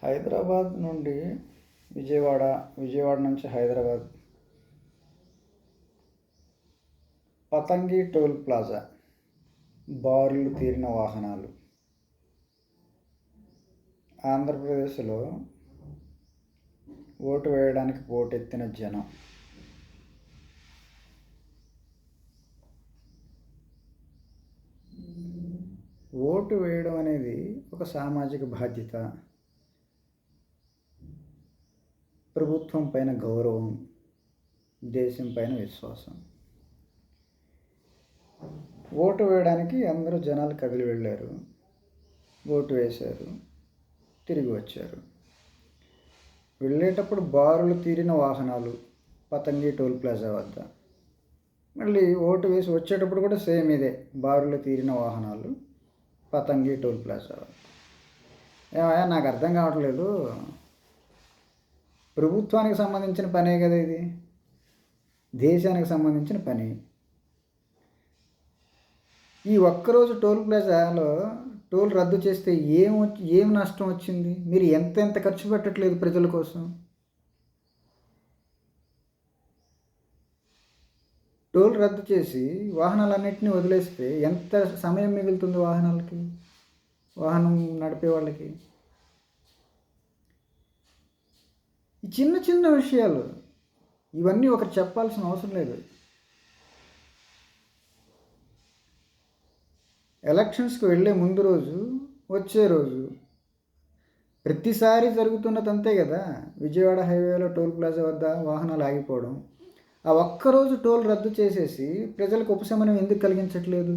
హైదరాబాద్ నుండి విజయవాడ, విజయవాడ నుంచి Hyderabad, పతంగి toll plaza, బారులు తీరిన వాహనాలు. ఆంధ్రప్రదేశ్లో ఓటు వేయడానికి పోటెత్తిన జనం. ఓటు వేయడం అనేది ఒక సామాజిక బాధ్యత, ప్రభుత్వం పైన గౌరవం, దేశం పైన విశ్వాసం. ఓటు వేయడానికి అందరూ జనాలు కదిలి వెళ్ళారు, ఓటు వేశారు, తిరిగి వచ్చారు. వెళ్ళేటప్పుడు బారులు తీరిన వాహనాలు పతంగి టోల్ ప్లాజా వద్ద, మళ్ళీ ఓటు వేసి వచ్చేటప్పుడు కూడా సేమ్ ఇదే, బారులు తీరిన వాహనాలు పతంగి టోల్ ప్లాజా వద్ద. ఏమయ్యా, నాకు అర్థం కావట్లేదు, ప్రభుత్వానికి సంబంధించిన పనే కదా ఇది, దేశానికి సంబంధించిన పని. ఈ ఒక్కరోజు టోల్ ప్లాజాలో టోల్ రద్దు చేస్తే ఏం నష్టం వచ్చింది? మీరు ఎంత ఖర్చు పెట్టట్లేదు ప్రజల కోసం. టోల్ రద్దు చేసి వాహనాలన్నింటినీ వదిలేస్తే ఎంత సమయం మిగులుతుంది వాహనాలకి, వాహనం నడిపే వాళ్ళకి? ఈ చిన్న చిన్న విషయాలు, ఇవన్నీ ఒకరు చెప్పాల్సిన అవసరం లేదు. ఎలక్షన్స్కి వెళ్ళే ముందు రోజు, వచ్చే రోజు ప్రతిసారి జరుగుతున్నదంతే కదా. విజయవాడ హైవేలో టోల్ ప్లాజా వద్ద వాహనాలు ఆగిపోవడం, ఆ ఒక్కరోజు టోల్ రద్దు చేసేసి ప్రజలకు ఉపశమనం ఎందుకు కలిగించట్లేదు?